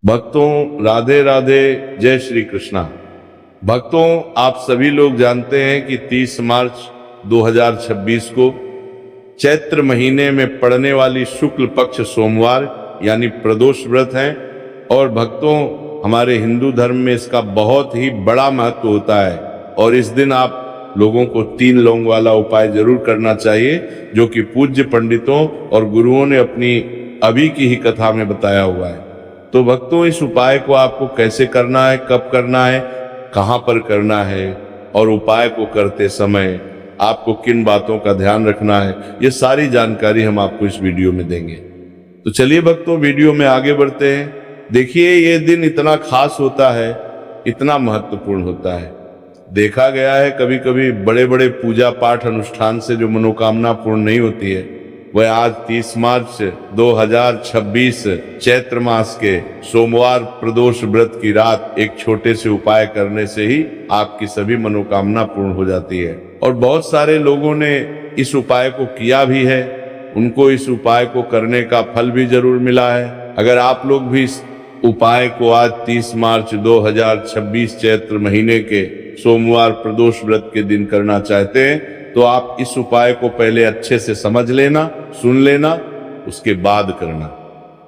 भक्तों राधे राधे, जय श्री कृष्णा। भक्तों, आप सभी लोग जानते हैं कि 30 मार्च 2026 को चैत्र महीने में पड़ने वाली शुक्ल पक्ष सोमवार यानी प्रदोष व्रत है। और भक्तों, हमारे हिंदू धर्म में इसका बहुत ही बड़ा महत्व होता है और इस दिन आप लोगों को 3 लौंग वाला उपाय जरूर करना चाहिए, जो कि पूज्य पंडितों और गुरुओं ने अपनी अभी की ही कथा में बताया हुआ है। तो भक्तों, इस उपाय को आपको कैसे करना है, कब करना है, कहाँ पर करना है और उपाय को करते समय आपको किन बातों का ध्यान रखना है, ये सारी जानकारी हम आपको इस वीडियो में देंगे। तो चलिए भक्तों, वीडियो में आगे बढ़ते हैं। देखिए, ये दिन इतना खास होता है, इतना महत्वपूर्ण होता है। देखा गया है कभी कभी बड़े बड़े पूजा पाठ अनुष्ठान से जो मनोकामना पूर्ण नहीं होती है, वह आज 30 मार्च 2026 चैत्र मास के सोमवार प्रदोष व्रत की रात एक छोटे से उपाय करने से ही आपकी सभी मनोकामना पूर्ण हो जाती है। और बहुत सारे लोगों ने इस उपाय को किया भी है, उनको इस उपाय को करने का फल भी जरूर मिला है। अगर आप लोग भी इस उपाय को आज 30 मार्च 2026 चैत्र महीने के सोमवार प्रदोष व्रत के दिन करना चाहते हैं, तो आप इस उपाय को पहले अच्छे से समझ लेना, सुन लेना, उसके बाद करना।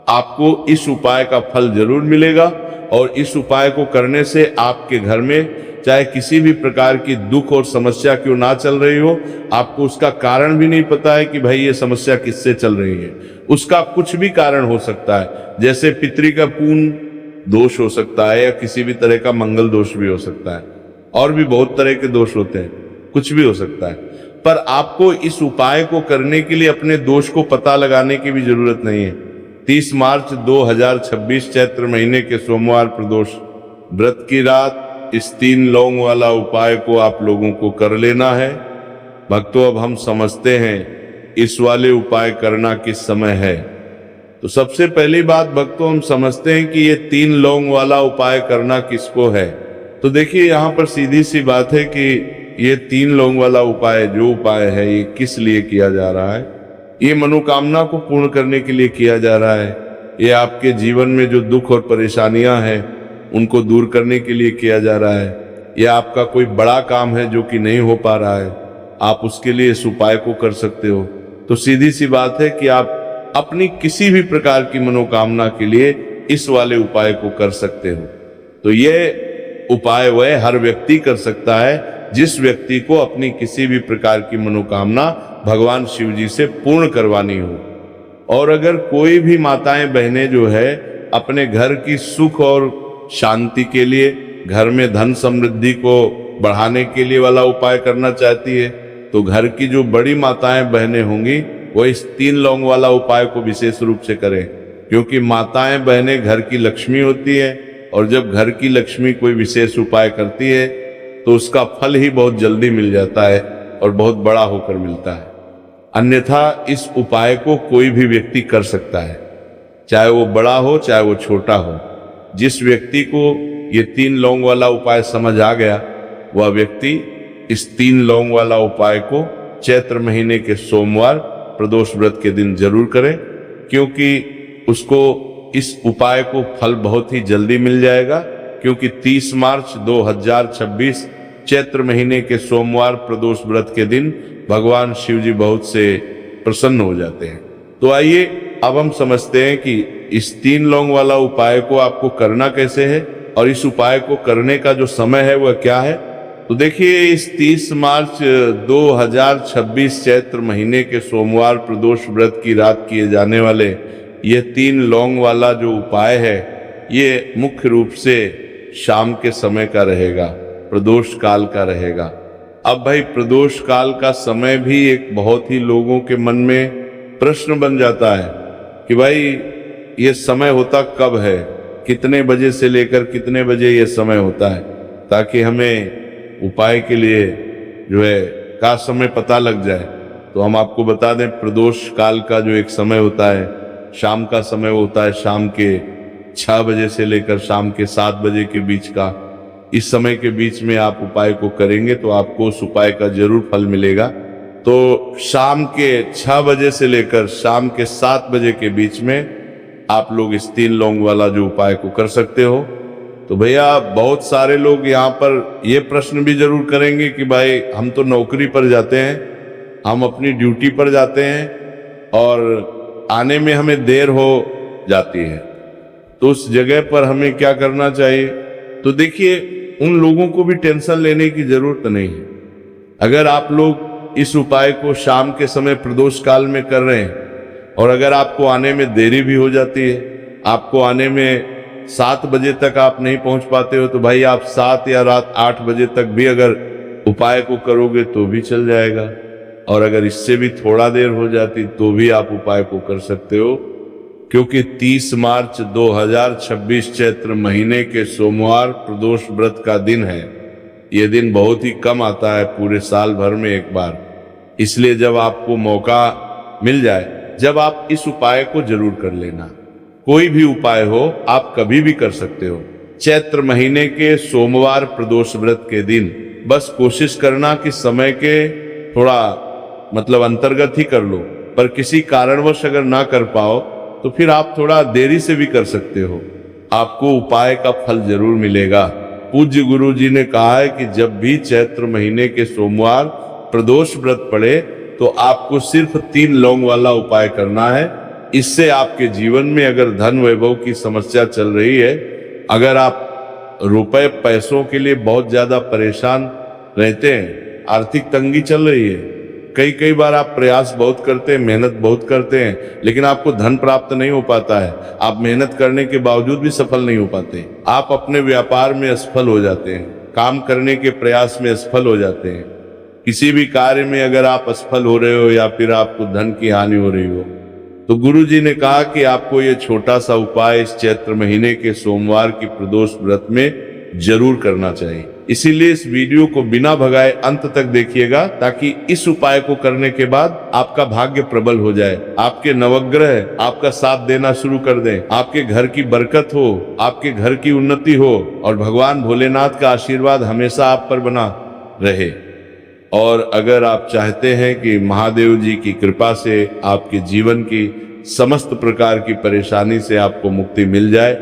आपको इस उपाय का फल जरूर मिलेगा। और इस उपाय को करने से आपके घर में चाहे किसी भी प्रकार की दुख और समस्या क्यों ना चल रही हो, आपको उसका कारण भी नहीं पता है कि भाई ये समस्या किससे चल रही है, उसका कुछ भी कारण हो सकता है। जैसे पितृ का पूर्ण दोष हो सकता है या किसी भी तरह का मंगल दोष भी हो सकता है, और भी बहुत तरह के दोष होते हैं, कुछ भी हो सकता है। पर आपको इस उपाय को करने के लिए अपने दोष को पता लगाने की भी जरूरत नहीं है। 30 मार्च 2026 चैत्र महीने के सोमवार प्रदोष व्रत की रात इस 3 लौंग वाला उपाय को आप लोगों को कर लेना है। भक्तों, अब हम समझते हैं इस वाले उपाय करना किस समय है। तो सबसे पहली बात भक्तों, हम समझते हैं कि ये 3 लौंग वाला उपाय करना किसको है। तो देखिए, यहाँ पर सीधी सी बात है कि ये 3 लौंग वाला उपाय जो उपाय है, ये किस लिए किया जा रहा है। ये मनोकामना को पूर्ण करने के लिए किया जा रहा है। ये आपके जीवन में जो दुख और परेशानियां हैं उनको दूर करने के लिए किया जा रहा है। ये आपका कोई बड़ा काम है जो कि नहीं हो पा रहा है, आप उसके लिए इस उपाय को कर सकते हो। तो सीधी सी बात है कि आप अपनी किसी भी प्रकार की मनोकामना के लिए इस वाले उपाय को कर सकते हो। तो ये उपाय वह हर व्यक्ति कर सकता है जिस व्यक्ति को अपनी किसी भी प्रकार की मनोकामना भगवान शिव जी से पूर्ण करवानी हो। और अगर कोई भी माताएं बहनें जो है अपने घर की सुख और शांति के लिए, घर में धन समृद्धि को बढ़ाने के लिए वाला उपाय करना चाहती है, तो घर की जो बड़ी माताएं बहनें होंगी वो इस 3 लौंग वाला उपाय को विशेष रूप से करें। क्योंकि माताएं बहनें घर की लक्ष्मी होती है, और जब घर की लक्ष्मी कोई विशेष उपाय करती है तो उसका फल ही बहुत जल्दी मिल जाता है और बहुत बड़ा होकर मिलता है। अन्यथा इस उपाय को कोई भी व्यक्ति कर सकता है, चाहे वो बड़ा हो चाहे वो छोटा हो। जिस व्यक्ति को ये 3 लौंग वाला उपाय समझ आ गया, वह व्यक्ति इस 3 लौंग वाला उपाय को चैत्र महीने के सोमवार प्रदोष व्रत के दिन जरूर करे, क्योंकि उसको इस उपाय को फल बहुत ही जल्दी मिल जाएगा। क्योंकि 30 मार्च 2026 चैत्र महीने के सोमवार प्रदोष व्रत के दिन भगवान शिव जी बहुत से प्रसन्न हो जाते हैं। तो आइए अब हम समझते हैं कि इस 3 लौंग वाला उपाय को आपको करना कैसे है और इस उपाय को करने का जो समय है वह क्या है। तो देखिए, इस 30 मार्च 2026 चैत्र महीने के सोमवार प्रदोष व्रत की रात किए जाने वाले ये 3 लौंग वाला जो उपाय है, ये मुख्य रूप से शाम के समय का रहेगा, प्रदोष काल का रहेगा। अब भाई, प्रदोष काल का समय भी एक बहुत ही लोगों के मन में प्रश्न बन जाता है कि भाई ये समय होता कब है, कितने बजे से लेकर कितने बजे ये समय होता है, ताकि हमें उपाय के लिए जो है का समय पता लग जाए। तो हम आपको बता दें, प्रदोष काल का जो एक समय होता है, शाम का समय होता है, शाम के 6 बजे से लेकर शाम के 7 बजे के बीच का। इस समय के बीच में आप उपाय को करेंगे तो आपको उस उपाय का जरूर फल मिलेगा। तो शाम के 6 बजे से लेकर शाम के 7 बजे के बीच में आप लोग इस 3 लौंग वाला जो उपाय को कर सकते हो। तो भैया बहुत सारे लोग यहाँ पर ये प्रश्न भी जरूर करेंगे कि भाई हम तो नौकरी पर जाते हैं, हम अपनी ड्यूटी पर जाते हैं और आने में हमें देर हो जाती है, तो उस जगह पर हमें क्या करना चाहिए? तो देखिए, उन लोगों को भी टेंशन लेने की जरूरत नहीं है। अगर आप लोग इस उपाय को शाम के समय प्रदोष काल में कर रहे हैं और अगर आपको आने में देरी भी हो जाती है, आपको आने में 7 बजे तक आप नहीं पहुंच पाते हो, तो भाई आप 7 या रात 8 बजे तक भी अगर उपाय को करोगे तो भी चल जाएगा। और अगर इससे भी थोड़ा देर हो जाती तो भी आप उपाय को कर सकते हो, क्योंकि 30 मार्च 2026 चैत्र महीने के सोमवार प्रदोष व्रत का दिन है। ये दिन बहुत ही कम आता है पूरे साल भर में एक बार, इसलिए जब आपको मौका मिल जाए, जब आप इस उपाय को जरूर कर लेना। कोई भी उपाय हो आप कभी भी कर सकते हो। चैत्र महीने के सोमवार प्रदोष व्रत के दिन बस कोशिश करना कि समय के थोड़ा अंतर्गत ही कर लो, पर किसी कारणवश अगर ना कर पाओ तो फिर आप थोड़ा देरी से भी कर सकते हो, आपको उपाय का फल जरूर मिलेगा। पूज्य गुरु जी ने कहा है कि जब भी चैत्र महीने के सोमवार प्रदोष व्रत पड़े तो आपको सिर्फ 3 लौंग वाला उपाय करना है। इससे आपके जीवन में अगर धन वैभव की समस्या चल रही है, अगर आप रुपए पैसों के लिए बहुत ज्यादा परेशान रहते हैं, आर्थिक तंगी चल रही है, कई बार आप प्रयास बहुत करते हैं, मेहनत बहुत करते हैं, लेकिन आपको धन प्राप्त नहीं हो पाता है, आप मेहनत करने के बावजूद भी सफल नहीं हो पाते, आप अपने व्यापार में असफल हो जाते हैं, काम करने के प्रयास में असफल हो जाते हैं, किसी भी कार्य में अगर आप असफल हो रहे हो या फिर आपको धन की हानि हो रही हो, तो गुरु जी ने कहा कि आपको ये छोटा सा उपाय इस चैत्र महीने के सोमवार की प्रदोष व्रत में जरूर करना चाहिए। इसीलिए इस वीडियो को बिना भगाए अंत तक देखिएगा, ताकि इस उपाय को करने के बाद आपका भाग्य प्रबल हो जाए, आपके नवग्रह आपका साथ देना शुरू कर दें, आपके घर की बरकत हो, आपके घर की उन्नति हो और भगवान भोलेनाथ का आशीर्वाद हमेशा आप पर बना रहे। और अगर आप चाहते हैं कि महादेव जी की कृपा से आपके जीवन की समस्त प्रकार की परेशानी से आपको मुक्ति मिल जाए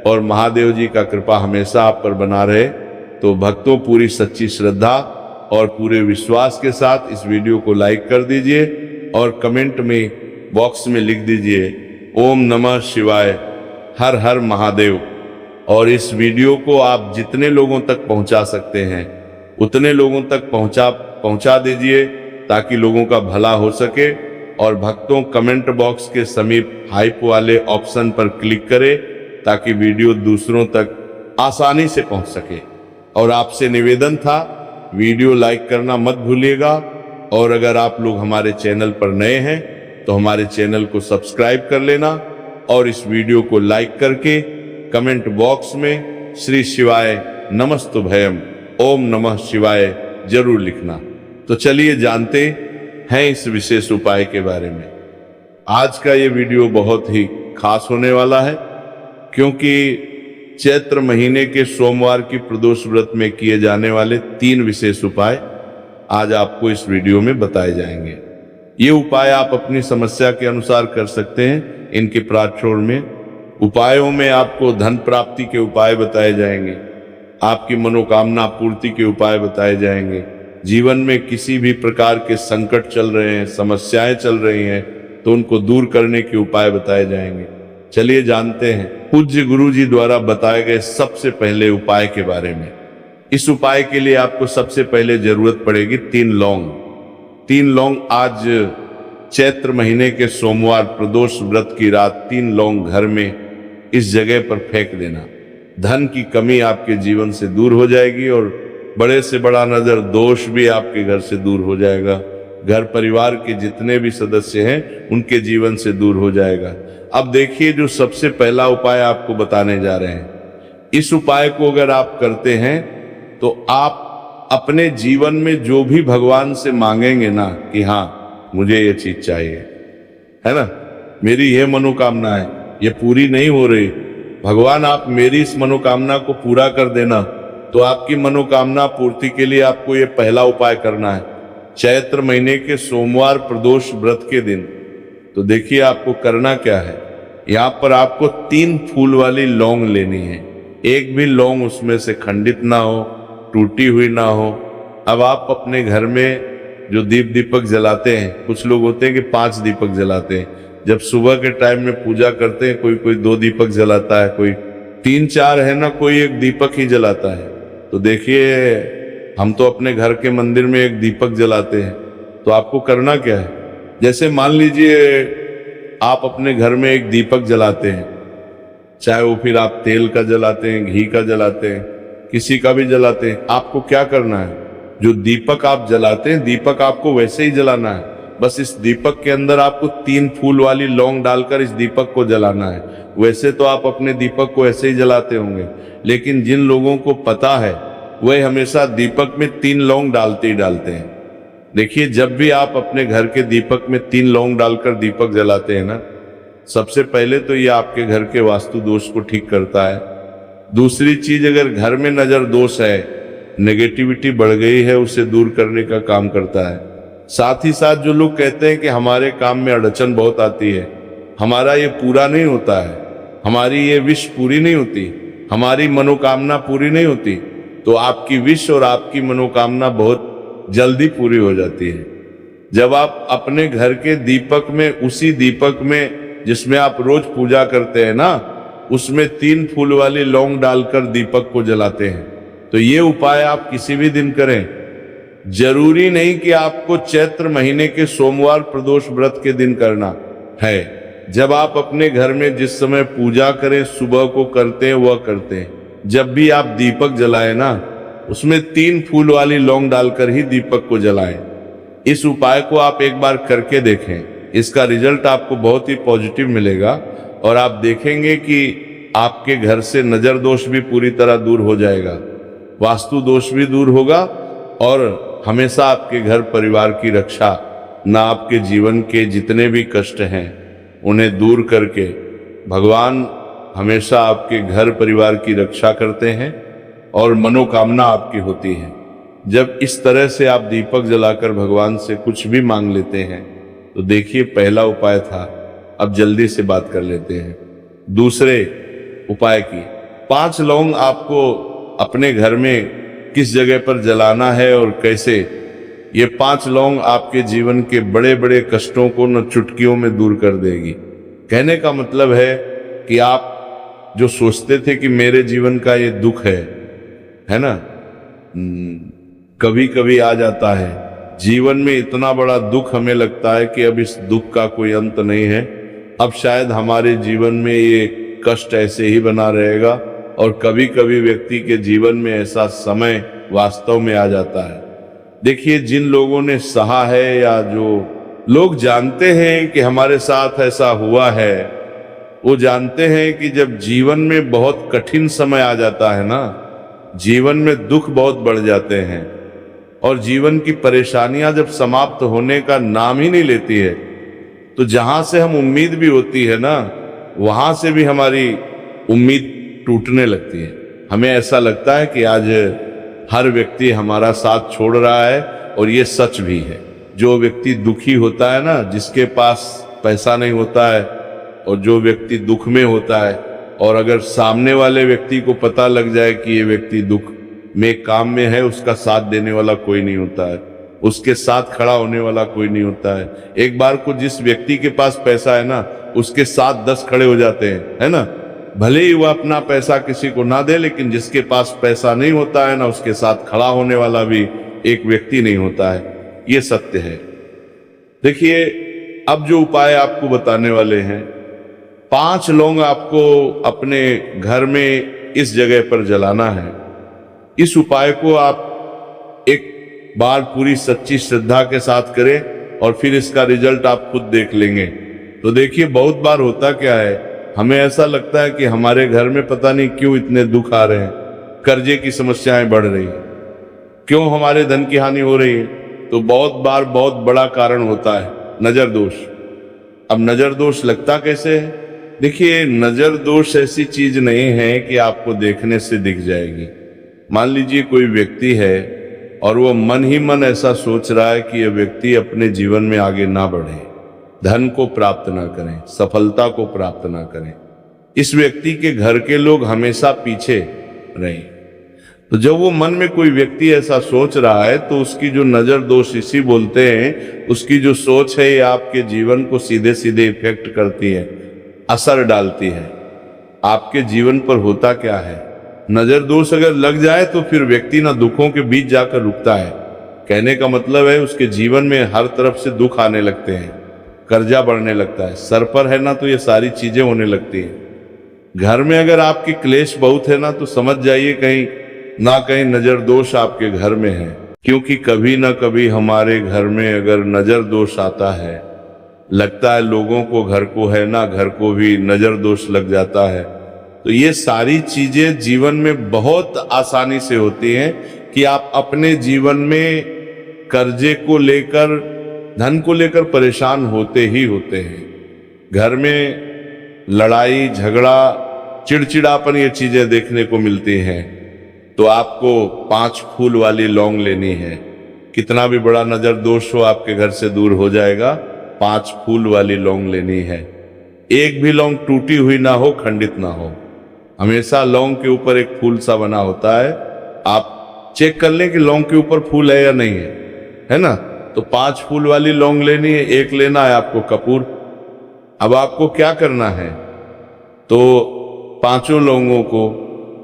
और महादेव जी का कृपा हमेशा आप पर बना रहे, तो भक्तों पूरी सच्ची श्रद्धा और पूरे विश्वास के साथ इस वीडियो को लाइक कर दीजिए और कमेंट में बॉक्स में लिख दीजिए ओम नमः शिवाय, हर हर महादेव। और इस वीडियो को आप जितने लोगों तक पहुंचा सकते हैं उतने लोगों तक पहुंचा दीजिए, ताकि लोगों का भला हो सके। और भक्तों कमेंट बॉक्स के समीप हाइप वाले ऑप्शन पर क्लिक करें, ताकि वीडियो दूसरों तक आसानी से पहुंच सके। और आपसे निवेदन था, वीडियो लाइक करना मत भूलिएगा। और अगर आप लोग हमारे चैनल पर नए हैं तो हमारे चैनल को सब्सक्राइब कर लेना और इस वीडियो को लाइक करके कमेंट बॉक्स में श्री शिवाय नमस्तुभयम ओम नमः शिवाय जरूर लिखना। तो चलिए जानते हैं इस विशेष उपाय के बारे में। आज का ये वीडियो बहुत ही खास होने वाला है, क्योंकि चैत्र महीने के सोमवार की प्रदोष व्रत में किए जाने वाले 3 विशेष उपाय आज आपको इस वीडियो में बताए जाएंगे। ये उपाय आप अपनी समस्या के अनुसार कर सकते हैं। इनके प्राक्षोण में उपायों में आपको धन प्राप्ति के उपाय बताए जाएंगे, आपकी मनोकामना पूर्ति के उपाय बताए जाएंगे, जीवन में किसी भी प्रकार के संकट चल रहे हैं, समस्याएं चल रही हैं, तो उनको दूर करने के उपाय बताए जाएंगे। चलिए जानते हैं पूज्य गुरु जी द्वारा बताए गए सबसे पहले उपाय के बारे में। इस उपाय के लिए आपको सबसे पहले जरूरत पड़ेगी 3 लौंग। 3 लौंग आज चैत्र महीने के सोमवार प्रदोष व्रत की रात 3 लौंग घर में इस जगह पर फेंक देना। धन की कमी आपके जीवन से दूर हो जाएगी और बड़े से बड़ा नजर दोष भी आपके घर से दूर हो जाएगा। घर परिवार के जितने भी सदस्य हैं उनके जीवन से दूर हो जाएगा। अब देखिए, जो सबसे पहला उपाय आपको बताने जा रहे हैं, इस उपाय को अगर आप करते हैं तो आप अपने जीवन में जो भी भगवान से मांगेंगे ना कि हाँ मुझे ये चीज चाहिए, है ना, मेरी ये मनोकामना है, ये पूरी नहीं हो रही, भगवान आप मेरी इस मनोकामना को पूरा कर देना। तो आपकी मनोकामना पूर्ति के लिए आपको ये पहला उपाय करना है चैत्र महीने के सोमवार प्रदोष व्रत के दिन। तो देखिए आपको करना क्या है। यहाँ पर आपको 3 फूल वाली लौंग लेनी है। एक भी लौंग उसमें से खंडित ना हो, टूटी हुई ना हो। अब आप अपने घर में जो दीपक जलाते हैं, कुछ लोग होते हैं कि 5 दीपक जलाते हैं। जब सुबह के टाइम में पूजा करते हैं, कोई कोई 2 दीपक जलाता है, कोई 3-4 है ना, कोई 1 दीपक ही जलाता है। तो देखिए, हम तो अपने घर के मंदिर में 1 दीपक जलाते हैं। तो आपको करना क्या है, जैसे मान लीजिए आप अपने घर में 1 दीपक जलाते हैं, चाहे वो फिर आप तेल का जलाते हैं, घी का जलाते हैं, किसी का भी जलाते हैं, आपको क्या करना है, जो दीपक आप जलाते हैं, दीपक आपको वैसे ही जलाना है। बस इस दीपक के अंदर आपको 3 फूल वाली लौंग डालकर इस दीपक को जलाना है। वैसे तो आप अपने दीपक को ऐसे ही जलाते होंगे, लेकिन जिन लोगों को पता है वह हमेशा दीपक में 3 लौंग डालते ही डालते हैं। देखिए, जब भी आप अपने घर के दीपक में 3 लौंग डालकर दीपक जलाते हैं ना, सबसे पहले तो ये आपके घर के वास्तु दोष को ठीक करता है। दूसरी चीज, अगर घर में नजर दोष है, नेगेटिविटी बढ़ गई है, उसे दूर करने का काम करता है। साथ ही साथ जो लोग कहते हैं कि हमारे काम में अड़चन बहुत आती है, हमारा ये पूरा नहीं होता है, हमारी ये विश पूरी नहीं होती, हमारी मनोकामना पूरी नहीं होती, तो आपकी विश और आपकी मनोकामना बहुत जल्दी पूरी हो जाती है। जब आप अपने घर के दीपक में, उसी दीपक में जिसमें आप रोज पूजा करते हैं ना, उसमें 3 फूल वाली लौंग डालकर दीपक को जलाते हैं, तो ये उपाय आप किसी भी दिन करें। जरूरी नहीं कि आपको चैत्र महीने के सोमवार प्रदोष व्रत के दिन करना है। जब आप अपने घर में जिस समय पूजा करें, सुबह को करते हैं, वह करते हैं। जब भी आप दीपक जलाएं ना, उसमें 3 फूल वाली लौंग डालकर ही दीपक को जलाएं। इस उपाय को आप एक बार करके देखें, इसका रिजल्ट आपको बहुत ही पॉजिटिव मिलेगा और आप देखेंगे कि आपके घर से नजर दोष भी पूरी तरह दूर हो जाएगा, वास्तु दोष भी दूर होगा और हमेशा आपके घर परिवार की रक्षा, ना आपके जीवन के जितने भी कष्ट हैं उन्हें दूर करके भगवान हमेशा आपके घर परिवार की रक्षा करते हैं और मनोकामना आपकी होती है। जब इस तरह से आप दीपक जलाकर भगवान से कुछ भी मांग लेते हैं, तो देखिए, पहला उपाय था। अब जल्दी से बात कर लेते हैं दूसरे उपाय की। 5 लौंग आपको अपने घर में किस जगह पर जलाना है और कैसे। ये 5 लौंग आपके जीवन के बड़े बड़े कष्टों को न चुटकियों में दूर कर देगी। कहने का मतलब है कि आप जो सोचते थे कि मेरे जीवन का ये दुख है ना, कभी कभी आ जाता है जीवन में। इतना बड़ा दुख हमें लगता है कि अब इस दुख का कोई अंत नहीं है, अब शायद हमारे जीवन में ये कष्ट ऐसे ही बना रहेगा। और कभी कभी व्यक्ति के जीवन में ऐसा समय वास्तव में आ जाता है। देखिए, जिन लोगों ने सहा है या जो लोग जानते हैं कि हमारे साथ ऐसा हुआ है, वो जानते हैं कि जब जीवन में बहुत कठिन समय आ जाता है ना, जीवन में दुख बहुत बढ़ जाते हैं और जीवन की परेशानियां जब समाप्त होने का नाम ही नहीं लेती है, तो जहां से हम उम्मीद भी होती है ना, वहां से भी हमारी उम्मीद टूटने लगती है। हमें ऐसा लगता है कि आज हर व्यक्ति हमारा साथ छोड़ रहा है, और ये सच भी है। जो व्यक्ति दुखी होता है ना, जिसके पास पैसा नहीं होता है, और जो व्यक्ति दुख में होता है, और अगर सामने वाले व्यक्ति को पता लग जाए कि ये व्यक्ति दुख में काम में है, उसका साथ देने वाला कोई नहीं होता है, उसके साथ खड़ा होने वाला कोई नहीं होता है। एक बार को जिस व्यक्ति के पास पैसा है ना, उसके साथ 10 खड़े हो जाते हैं, है ना। भले ही वह अपना पैसा किसी को ना दे, लेकिन जिसके पास पैसा नहीं होता है ना, उसके साथ खड़ा होने वाला भी एक व्यक्ति नहीं होता है। ये सत्य है। देखिए, अब जो उपाय आपको बताने वाले हैं, 5 लौंग आपको अपने घर में इस जगह पर जलाना है। इस उपाय को आप एक बार पूरी सच्ची श्रद्धा के साथ करें और फिर इसका रिजल्ट आप खुद देख लेंगे। तो देखिए, बहुत बार होता क्या है, हमें ऐसा लगता है कि हमारे घर में पता नहीं क्यों इतने दुख आ रहे हैं, कर्जे की समस्याएं बढ़ रही हैं, क्यों हमारे धन की हानि हो रही है। तो बहुत बार बहुत बड़ा कारण होता है नजर दोष। अब नजर दोष लगता कैसे है? देखिए, नजर दोष ऐसी चीज नहीं है कि आपको देखने से दिख जाएगी। मान लीजिए कोई व्यक्ति है और वो मन ही मन ऐसा सोच रहा है कि यह व्यक्ति अपने जीवन में आगे ना बढ़े, धन को प्राप्त ना करें, सफलता को प्राप्त ना करें, इस व्यक्ति के घर के लोग हमेशा पीछे रहें। तो जब वो मन में कोई व्यक्ति ऐसा सोच रहा है तो उसकी जो नजर दोष इसी बोलते हैं, उसकी जो सोच है ये आपके जीवन को सीधे सीधे इफेक्ट करती है, असर डालती है। आपके जीवन पर होता क्या है, नजर दोष अगर लग जाए तो फिर व्यक्ति ना दुखों के बीच जाकर रुकता है। कहने का मतलब है उसके जीवन में हर तरफ से दुख आने लगते हैं, कर्जा बढ़ने लगता है, सर पर है ना तो ये सारी चीजें होने लगती हैं। घर में अगर आपकी क्लेश बहुत है ना तो समझ जाइए कहीं ना कहीं नजर दोष आपके घर में है, क्योंकि कभी ना कभी हमारे घर में अगर नजर दोष आता है, लगता है लोगों को घर को है ना घर को भी नजर दोष लग जाता है। तो ये सारी चीजें जीवन में बहुत आसानी से होती हैं कि आप अपने जीवन में कर्जे को लेकर, धन को लेकर परेशान होते ही होते हैं। घर में लड़ाई झगड़ा चिड़चिड़ापन ये चीजें देखने को मिलती हैं। तो आपको 5 फूल वाली लौंग लेनी है, कितना भी बड़ा नजर दोष हो आपके घर से दूर हो जाएगा। 5 फूल वाली लौंग लेनी है, एक भी लौंग टूटी हुई ना हो, खंडित ना हो। हमेशा लौंग के ऊपर एक फूल सा बना होता है, आप चेक कर लें कि लौंग के ऊपर फूल है या नहीं है ना। तो 5 फूल वाली लौंग लेनी है, एक लेना है आपको कपूर। अब आपको क्या करना है, तो 5 लौंगों को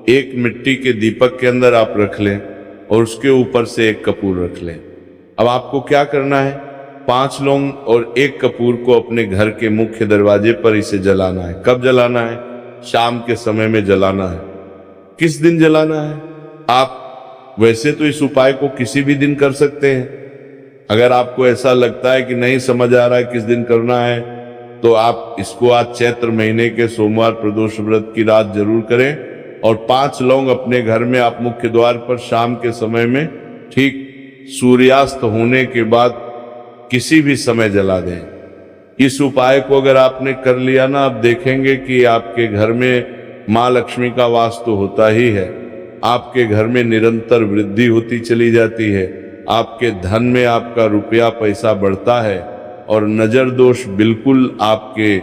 एक मिट्टी के दीपक के अंदर आप रख लें और उसके ऊपर से एक कपूर रख लें। अब आपको क्या करना है, 5 लौंग और एक कपूर को अपने घर के मुख्य दरवाजे पर इसे जलाना है। कब जलाना है, शाम के समय में जलाना है। किस दिन जलाना है, आप वैसे तो इस उपाय को किसी भी दिन कर सकते हैं। अगर आपको ऐसा लगता है कि नहीं समझ आ रहा है किस दिन करना है, तो आप इसको आज चैत्र महीने के सोमवार प्रदोष व्रत की रात जरूर करें और 5 लौंग अपने घर में आप मुख्य द्वार पर शाम के समय में ठीक सूर्यास्त होने के बाद किसी भी समय जला दें। इस उपाय को अगर आपने कर लिया ना, आप देखेंगे कि आपके घर में माँ लक्ष्मी का वास तो होता ही है, आपके घर में निरंतर वृद्धि होती चली जाती है, आपके धन में आपका रुपया पैसा बढ़ता है और नजर दोष बिल्कुल आपके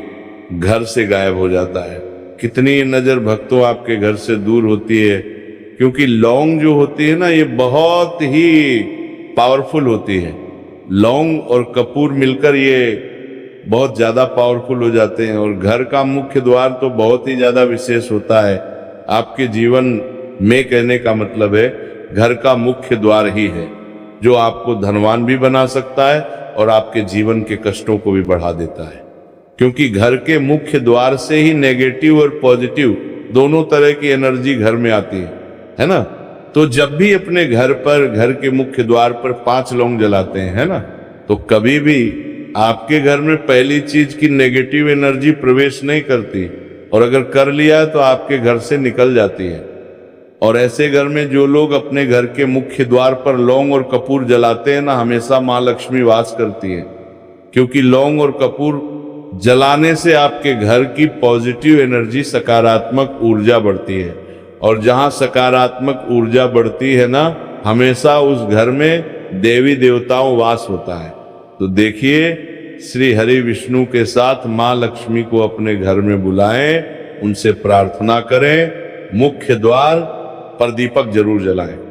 घर से गायब हो जाता है। कितनी नजर भक्तों आपके घर से दूर होती है, क्योंकि लौंग जो होती है ना ये बहुत ही पावरफुल होती है। लौंग और कपूर मिलकर ये बहुत ज्यादा पावरफुल हो जाते हैं और घर का मुख्य द्वार तो बहुत ही ज्यादा विशेष होता है आपके जीवन में। कहने का मतलब है घर का मुख्य द्वार ही है जो आपको धनवान भी बना सकता है और आपके जीवन के कष्टों को भी बढ़ा देता है, क्योंकि घर के मुख्य द्वार से ही नेगेटिव और पॉजिटिव दोनों तरह की एनर्जी घर में आती है ना। तो जब भी अपने घर पर, घर के मुख्य द्वार पर 5 लौंग जलाते हैं, है ना, तो कभी भी आपके घर में पहली चीज की नेगेटिव एनर्जी प्रवेश नहीं करती, और अगर कर लिया तो आपके घर से निकल जाती है। और ऐसे घर में जो लोग अपने घर के मुख्य द्वार पर लौंग और कपूर जलाते हैं ना, हमेशा माँ लक्ष्मी वास करती है, क्योंकि लौंग और कपूर जलाने से आपके घर की पॉजिटिव एनर्जी, सकारात्मक ऊर्जा बढ़ती है। और जहां सकारात्मक ऊर्जा बढ़ती है ना, हमेशा उस घर में देवी देवताओं वास होता है। तो देखिए, श्री हरि विष्णु के साथ माँ लक्ष्मी को अपने घर में बुलाएं, उनसे प्रार्थना करें, मुख्य द्वार पर दीपक जरूर जलाएं।